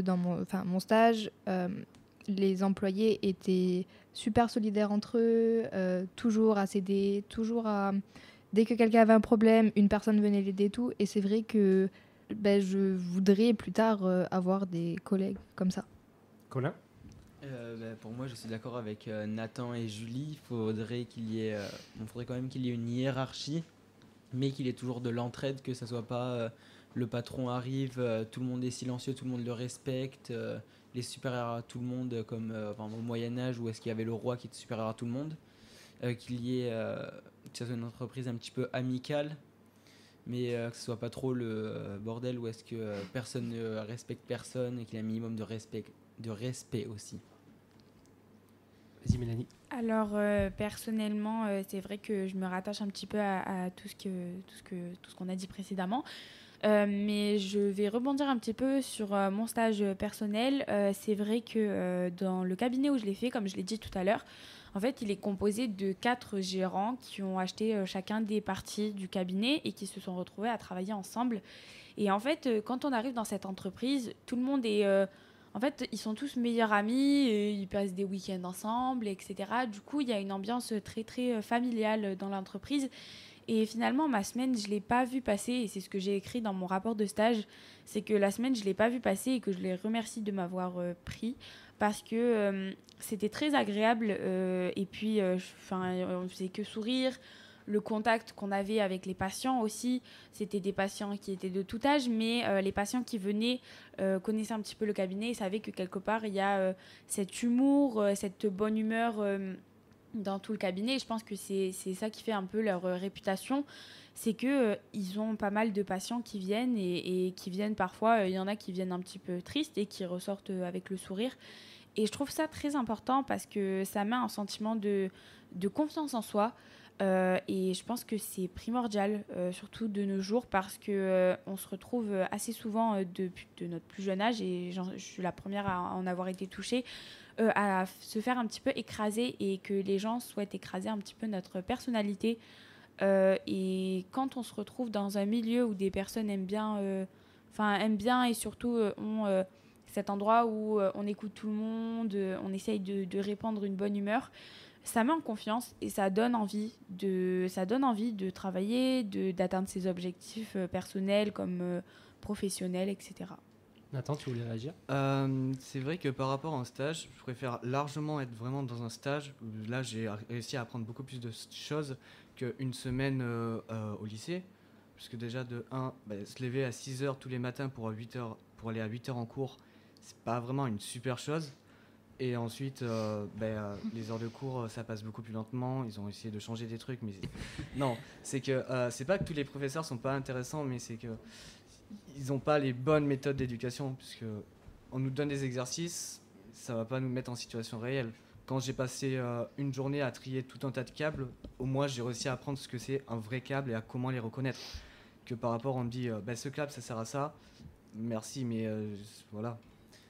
dans mon stage, les employés étaient super solidaires entre eux, toujours à s'aider, toujours à... Dès que quelqu'un avait un problème, une personne venait l'aider et tout. Et c'est vrai que je voudrais plus tard avoir des collègues comme ça. Colin? Pour moi, je suis d'accord avec Nathan et Julie. Il faudrait quand même qu'il y ait une hiérarchie, mais qu'il y ait toujours de l'entraide, que ça soit pas le patron arrive, tout le monde est silencieux, tout le monde le respecte, il est supérieur à tout le monde, comme au Moyen-Âge où est-ce qu'il y avait le roi qui était supérieur à tout le monde. Qu'il y ait que ça soit une entreprise un petit peu amicale, mais que ce soit pas trop le bordel où est-ce que personne ne respecte personne et qu'il y ait un minimum de respect aussi. Vas-y Mélanie. Alors personnellement, c'est vrai que je me rattache un petit peu à tout ce qu'on a dit précédemment. Mais je vais rebondir un petit peu sur mon stage personnel. C'est vrai que dans le cabinet où je l'ai fait, comme je l'ai dit tout à l'heure, en fait, il est composé de 4 gérants qui ont acheté chacun des parties du cabinet et qui se sont retrouvés à travailler ensemble. Et en fait, quand on arrive dans cette entreprise, tout le monde est... en fait, ils sont tous meilleurs amis, ils passent des week-ends ensemble, etc. Du coup, il y a une ambiance très, très familiale dans l'entreprise. Et finalement, ma semaine, je ne l'ai pas vue passer. Et c'est ce que j'ai écrit dans mon rapport de stage. C'est que la semaine, je ne l'ai pas vue passer et que je les remercie de m'avoir pris. Parce que c'était très agréable. Et puis, on ne faisait que sourire. Le contact qu'on avait avec les patients aussi, c'était des patients qui étaient de tout âge, mais les patients qui venaient connaissaient un petit peu le cabinet et savaient que quelque part, il y a cet humour, cette bonne humeur dans tout le cabinet. Et je pense que c'est ça qui fait un peu leur réputation. C'est qu'ils ont pas mal de patients qui viennent et qui viennent parfois, il y en a qui viennent un petit peu tristes et qui ressortent avec le sourire. Et je trouve ça très important parce que ça met un sentiment de confiance en soi. Et je pense que c'est primordial, surtout de nos jours, parce qu'on se retrouve assez souvent depuis de notre plus jeune âge, et je suis la première à en avoir été touchée, à se faire un petit peu écraser et que les gens souhaitent écraser un petit peu notre personnalité. Et quand on se retrouve dans un milieu où des personnes aiment bien et surtout ont cet endroit où on écoute tout le monde, on essaye de répandre une bonne humeur, ça met en confiance et ça donne envie de travailler, d'atteindre ses objectifs personnels comme professionnels, etc. Nathan, tu voulais réagir? C'est vrai que par rapport à un stage, je préfère largement être vraiment dans un stage où là j'ai réussi à apprendre beaucoup plus de choses qu'une semaine au lycée. Puisque déjà de 1, se lever à 6h tous les matins pour aller à 8h en cours, c'est pas vraiment une super chose. Et ensuite, les heures de cours, ça passe beaucoup plus lentement. Ils ont essayé de changer des trucs, mais non, c'est que c'est pas que tous les professeurs sont pas intéressants, mais c'est que ils n'ont pas les bonnes méthodes d'éducation, puisque on nous donne des exercices, ça va pas nous mettre en situation réelle. Quand j'ai passé une journée à trier tout un tas de câbles, au moins j'ai réussi à apprendre ce que c'est un vrai câble et à comment les reconnaître. Que par rapport, on me dit, ce câble, ça sert à ça. Merci, mais voilà.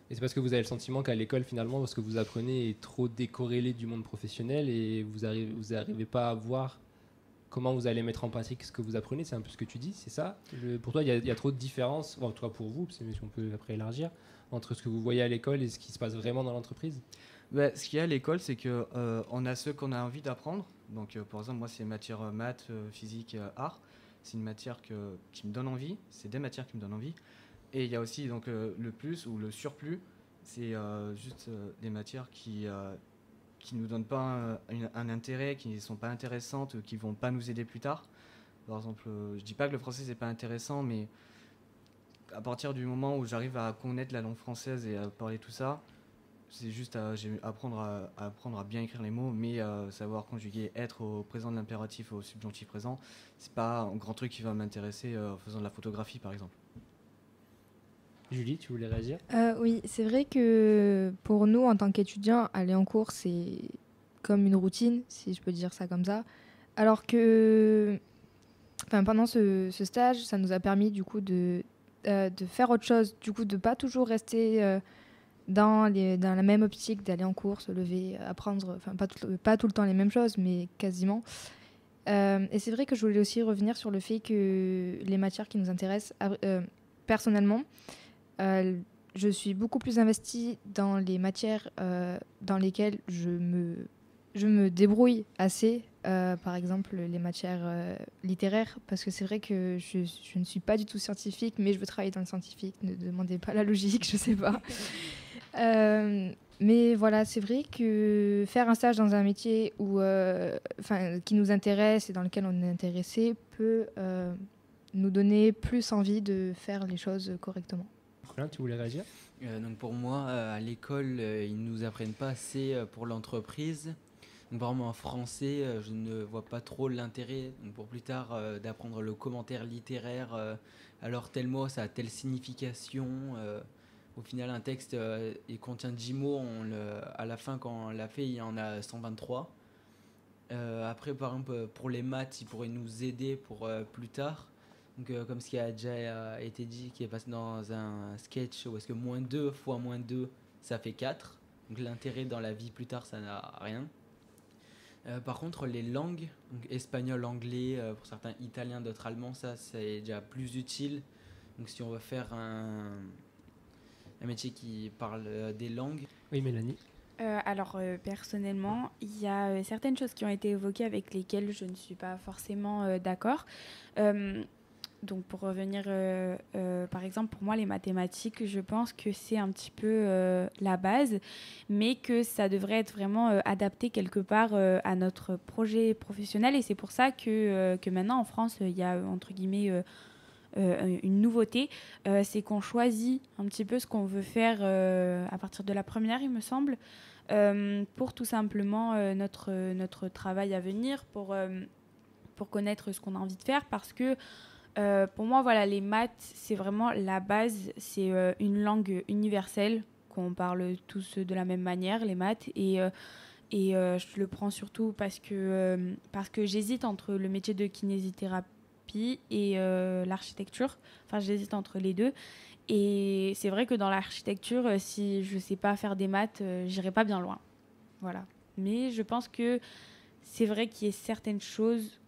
Et c'est parce que vous avez le sentiment qu'à l'école, finalement, ce que vous apprenez est trop décorrélé du monde professionnel et vous arrivez pas à voir comment vous allez mettre en pratique ce que vous apprenez. C'est un peu ce que tu dis, c'est ça? Pour toi, il y a trop de différences, en tout cas pour vous, si on peut après élargir, entre ce que vous voyez à l'école et ce qui se passe vraiment dans l'entreprise? Ce qu'il y a à l'école, c'est qu'on a ce qu'on a envie d'apprendre. Donc, par exemple, moi, c'est matière maths, physique, art. C'est une matière qui me donne envie. C'est des matières qui me donnent envie. Et il y a aussi donc, le plus ou le surplus. C'est juste des matières qui nous donnent pas un intérêt, qui ne sont pas intéressantes, qui ne vont pas nous aider plus tard. Par exemple, je ne dis pas que le français, c'est pas intéressant, mais à partir du moment où j'arrive à connaître la langue française et à parler tout ça, c'est juste apprendre à bien écrire les mots, mais savoir conjuguer être au présent de l'impératif au subjonctif présent, c'est pas un grand truc qui va m'intéresser en faisant de la photographie par exemple. Julie, tu voulais réagir? Oui, c'est vrai que pour nous, en tant qu'étudiants, aller en cours, c'est comme une routine, si je peux dire ça comme ça. Alors que pendant ce stage, ça nous a permis du coup de faire autre chose, du coup de pas toujours rester dans la même optique d'aller en cours, se lever, apprendre, pas tout le temps les mêmes choses, mais quasiment. Et c'est vrai que je voulais aussi revenir sur le fait que les matières qui nous intéressent, personnellement, je suis beaucoup plus investie dans les matières dans lesquelles je je me débrouille assez, par exemple les matières littéraires, parce que c'est vrai que je ne suis pas du tout scientifique, mais je veux travailler dans le scientifique, ne demandez pas la logique, je sais pas. Mais voilà, c'est vrai que faire un stage dans un métier qui nous intéresse et dans lequel on est intéressé peut nous donner plus envie de faire les choses correctement. Colin, tu voulais réagir? Donc pour moi, à l'école, ils ne nous apprennent pas assez pour l'entreprise. Donc vraiment en français, je ne vois pas trop l'intérêt donc pour plus tard d'apprendre le commentaire littéraire. Alors tel mot, ça a telle signification. Au final, un texte, il contient 10 mots. À la fin, quand on l'a fait, il y en a 123. Après, par exemple, pour les maths, ils pourraient nous aider pour plus tard. Donc, comme ce qui a déjà été dit, qui est passé dans un sketch où est-ce que -2 fois -2, ça fait 4. Donc l'intérêt dans la vie plus tard, ça n'a rien. Par contre, les langues, donc espagnol, anglais, pour certains italien, d'autres allemand, ça c'est déjà plus utile. Donc si on veut faire un métier qui parle des langues. Oui, Mélanie. Alors personnellement, il y a certaines choses qui ont été évoquées avec lesquelles je ne suis pas forcément d'accord. Donc pour revenir, par exemple, pour moi, les mathématiques, je pense que c'est un petit peu la base, mais que ça devrait être vraiment adapté quelque part à notre projet professionnel. Et c'est pour ça que maintenant, en France, il y a, entre guillemets, une nouveauté, c'est qu'on choisit un petit peu ce qu'on veut faire à partir de la première, il me semble, pour tout simplement notre travail à venir, pour connaître ce qu'on a envie de faire, parce que pour moi, voilà, les maths, c'est vraiment la base. C'est une langue universelle qu'on parle tous de la même manière, les maths. Et je le prends surtout parce que j'hésite entre le métier de kinésithérapie et l'architecture. Enfin, j'hésite entre les deux. Et c'est vrai que dans l'architecture, si je ne sais pas faire des maths, j'irai pas bien loin. Voilà. Mais je pense que c'est vrai qu'il y a certaines choses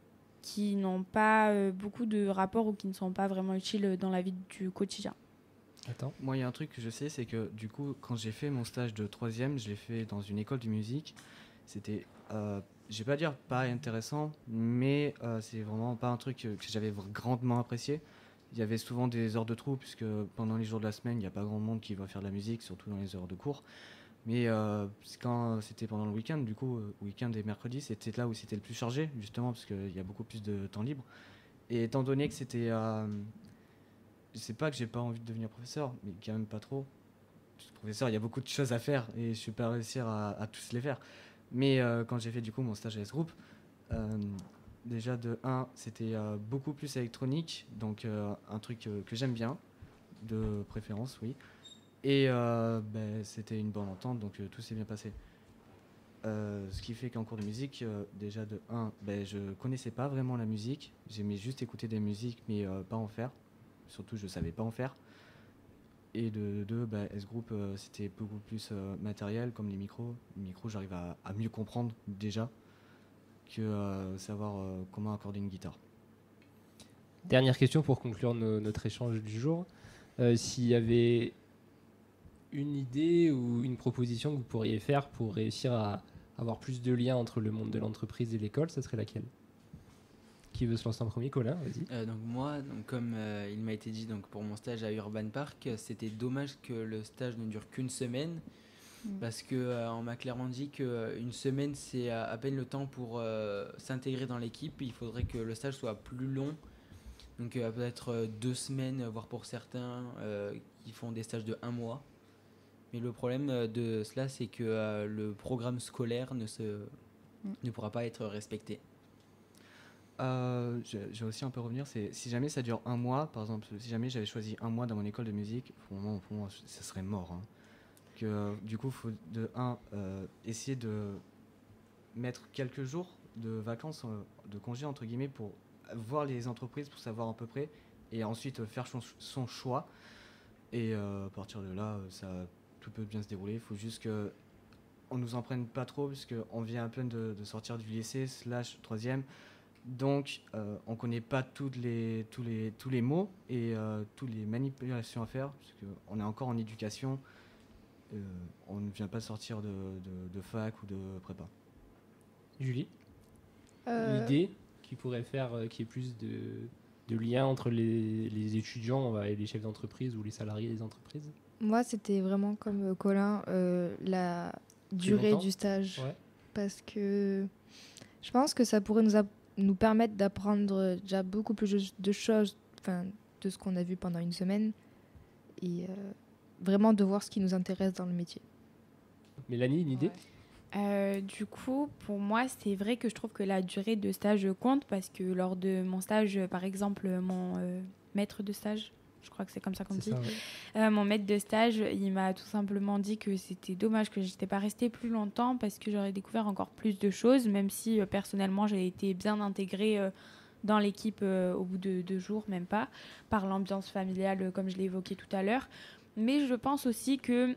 qui n'ont pas beaucoup de rapport ou qui ne sont pas vraiment utiles dans la vie du quotidien. Attends. Moi, il y a un truc que je sais, c'est que du coup, quand j'ai fait mon stage de 3e, je l'ai fait dans une école de musique. C'était, je vais pas dire pas intéressant, mais c'est vraiment pas un truc que j'avais grandement apprécié. Il y avait souvent des heures de trou, puisque pendant les jours de la semaine, il n'y a pas grand monde qui va faire de la musique, surtout dans les heures de cours. Mais quand c'était pendant le week-end, du coup, week-end et mercredi, c'était là où c'était le plus chargé, justement, parce qu'il y a beaucoup plus de temps libre. Et étant donné que c'était... je sais pas que j'ai pas envie de devenir professeur, mais quand même pas trop. Professeur, il y a beaucoup de choses à faire et je ne vais pas réussir à tous les faire. Mais quand j'ai fait du coup mon stage à S-Group, déjà de 1, c'était beaucoup plus électronique, donc un truc que j'aime bien, de préférence, oui. Et c'était une bonne entente, donc tout s'est bien passé. Ce qui fait qu'en cours de musique, déjà de 1, je connaissais pas vraiment la musique. J'aimais juste écouter des musiques, mais pas en faire. Surtout, je savais pas en faire. Et de 2, S-Group, c'était beaucoup plus matériel, comme les micros. Les micros, j'arrive à mieux comprendre déjà que savoir comment accorder une guitare. Dernière question pour conclure notre échange du jour. S'il y avait une idée ou une proposition que vous pourriez faire pour réussir à avoir plus de liens entre le monde de l'entreprise et l'école, ça serait laquelle? Qui veut se lancer en premier? Colin, vas-y. Donc moi, comme il m'a été dit donc pour mon stage à Urban Park, c'était dommage que le stage ne dure qu'une semaine, parce qu'on m'a clairement dit qu'une semaine, c'est à peine le temps pour s'intégrer dans l'équipe. Il faudrait que le stage soit plus long, donc peut-être 2 semaines, voire pour certains qui font des stages de 1 mois. Mais le problème de cela, c'est que le programme scolaire ne pourra pas être respecté. Je vais aussi un peu revenir, c'est si jamais ça dure 1 mois, par exemple, si jamais j'avais choisi 1 mois dans mon école de musique, pour moi ça serait mort. Hein. Du coup, il faut de 1, essayer de mettre quelques jours de vacances, de congés entre guillemets, pour voir les entreprises, pour savoir à peu près, et ensuite faire son choix. Et à partir de là, tout peut bien se dérouler. Il faut juste qu'on nous en prenne pas trop, puisqu'on vient à peine de sortir du lycée / 3e. Donc, on ne connaît pas tous les mots et toutes les manipulations à faire, parce qu'on est encore en éducation. On ne vient pas sortir de fac ou de prépa. Julie, Euh, l'idée qui pourrait faire qu'il y ait plus de lien entre les étudiants et les chefs d'entreprise ou les salariés des entreprises? Moi, c'était vraiment comme Colin, la durée longtemps du stage. Ouais. Parce que je pense que ça pourrait nous permettre d'apprendre déjà beaucoup plus de choses, enfin, de ce qu'on a vu pendant une semaine, et vraiment de voir ce qui nous intéresse dans le métier. Mélanie, une idée? Du coup, pour moi, c'est vrai que je trouve que la durée de stage compte parce que lors de mon stage, par exemple, mon maître de stage, je crois que c'est comme ça qu'on dit, C'est ça, ouais. mon maître de stage, il m'a tout simplement dit que c'était dommage que je n'étais pas restée plus longtemps parce que j'aurais découvert encore plus de choses, même si personnellement, j'ai été bien intégrée dans l'équipe au bout de 2 jours, même pas, par l'ambiance familiale, comme je l'ai évoqué tout à l'heure. Mais je pense aussi que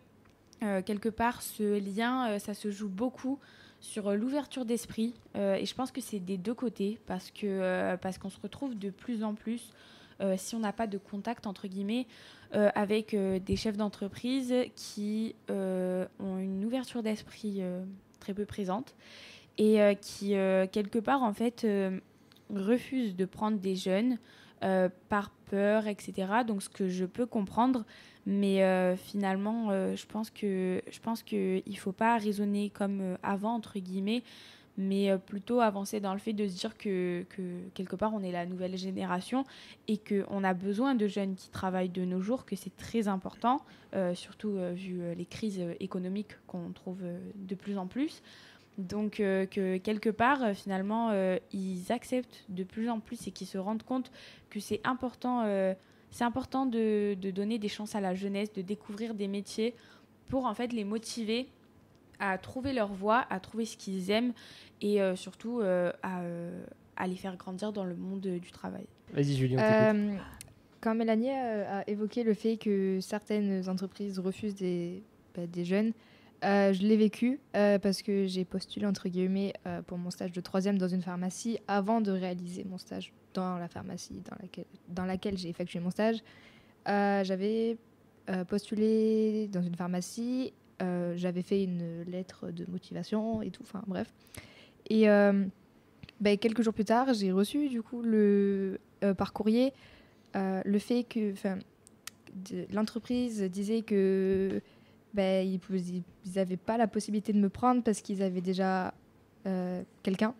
quelque part, ce lien, ça se joue beaucoup sur l'ouverture d'esprit. Et je pense que c'est des deux côtés, parce qu'on se retrouve de plus en plus, si on n'a pas de contact, entre guillemets, avec des chefs d'entreprise qui ont une ouverture d'esprit très peu présente et qui, quelque part, en fait, refusent de prendre des jeunes par peur, etc. Donc, ce que je peux comprendre. Mais finalement, je pense qu'il ne faut pas raisonner comme avant, entre guillemets, mais plutôt avancer dans le fait de se dire que quelque part, on est la nouvelle génération et qu'on a besoin de jeunes qui travaillent de nos jours, que c'est très important, surtout vu les crises économiques qu'on trouve de plus en plus. Donc, que quelque part, finalement, ils acceptent de plus en plus et qu'ils se rendent compte que c'est important de donner des chances à la jeunesse, de découvrir des métiers pour en fait les motiver à trouver leur voie, à trouver ce qu'ils aiment et surtout à les faire grandir dans le monde du travail. Vas-y, Julie, on t'écoute. Quand Mélanie a évoqué le fait que certaines entreprises refusent des jeunes, je l'ai vécu parce que j'ai postulé entre guillemets pour mon stage de 3e dans une pharmacie avant de réaliser mon stage dans la pharmacie dans laquelle j'ai effectué mon stage. J'avais postulé dans une pharmacie, j'avais fait une lettre de motivation et tout, enfin bref. Et quelques jours plus tard, j'ai reçu du coup par courrier le fait que l'entreprise disait que ils n'avaient pas la possibilité de me prendre parce qu'ils avaient déjà quelqu'un.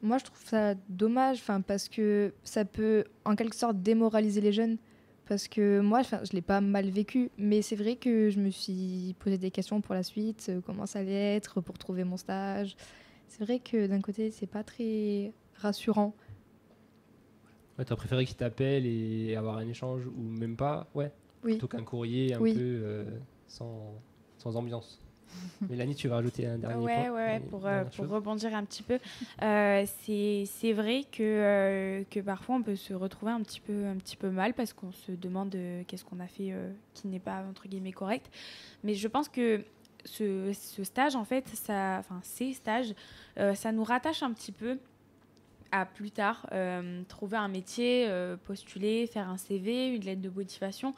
Moi, je trouve ça dommage parce que ça peut en quelque sorte démoraliser les jeunes. Parce que moi, je ne l'ai pas mal vécu, mais c'est vrai que je me suis posé des questions pour la suite, comment ça allait être pour trouver mon stage. C'est vrai que d'un côté, c'est pas très rassurant. Ouais, t'as préféré qu'ils t'appellent et avoir un échange ou même pas? Ouais. Oui. Plutôt qu'un courrier un peu sans ambiance. Mélanie, tu vas rajouter un dernier point? Ouais, pour rebondir un petit peu. C'est vrai que parfois on peut se retrouver un petit peu mal parce qu'on se demande qu'est-ce qu'on a fait qui n'est pas entre guillemets correct. Mais je pense que ce stage, en fait, ces stages, ça nous rattache un petit peu à plus tard, trouver un métier, postuler, faire un CV, une lettre de motivation.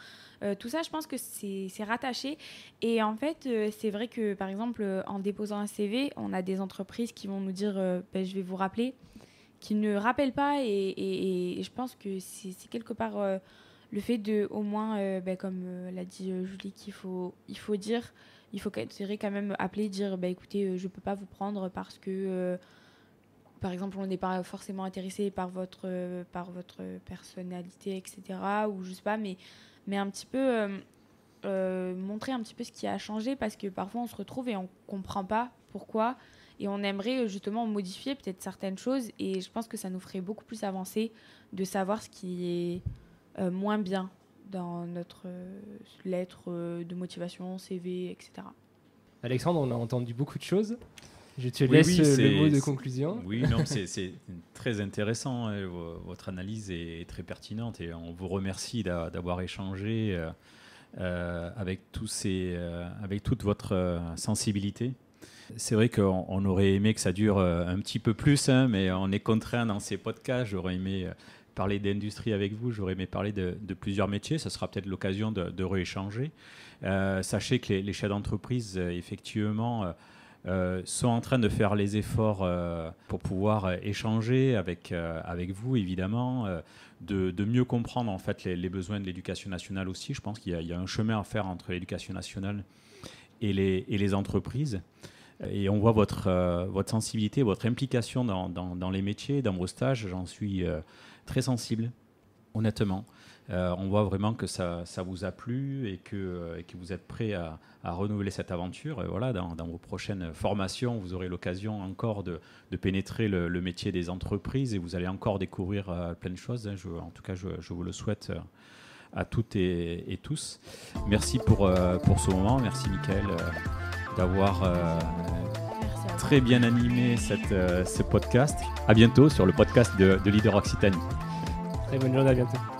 Tout ça, je pense que c'est rattaché. Et en fait, c'est vrai que, par exemple, en déposant un CV, on a des entreprises qui vont nous dire je vais vous rappeler, qui ne rappellent pas. Et je pense que c'est quelque part le fait de, au moins, comme l'a dit Julie, qu'il faut dire, il faut quand même appeler, dire écoutez, je ne peux pas vous prendre parce que... par exemple, on n'est pas forcément intéressé par votre personnalité, etc. Ou je sais pas, mais un petit peu montrer un petit peu ce qui a changé parce que parfois on se retrouve et on comprend pas pourquoi et on aimerait justement modifier peut-être certaines choses et je pense que ça nous ferait beaucoup plus avancer de savoir ce qui est moins bien dans notre lettre de motivation, CV, etc. Alexandre, on a entendu beaucoup de choses. Je te laisse le mot de conclusion. Oui, non, c'est très intéressant. Votre analyse est très pertinente et on vous remercie d'avoir échangé avec toute votre sensibilité. C'est vrai qu'on aurait aimé que ça dure un petit peu plus, mais on est contraint dans ces podcasts. J'aurais aimé parler d'industrie avec vous, j'aurais aimé parler de plusieurs métiers. Ça sera peut-être l'occasion de rééchanger. Sachez que les chefs d'entreprise, effectivement... sont en train de faire les efforts pour pouvoir échanger avec vous, évidemment, de mieux comprendre en fait les besoins de l'éducation nationale aussi. Je pense qu'il y a un chemin à faire entre l'éducation nationale et les entreprises. Et on voit votre sensibilité, votre implication dans les métiers, dans vos stages. J'en suis très sensible, honnêtement. On voit vraiment que ça vous a plu et que vous êtes prêt à renouveler cette aventure. Et voilà, dans vos prochaines formations, vous aurez l'occasion encore de pénétrer le métier des entreprises et vous allez encore découvrir plein de choses. En tout cas, je vous le souhaite à toutes et tous. Merci pour ce moment. Merci Michael d'avoir très bien animé ce podcast. À bientôt sur le podcast de Leader Occitanie. Très bonne journée, à bientôt.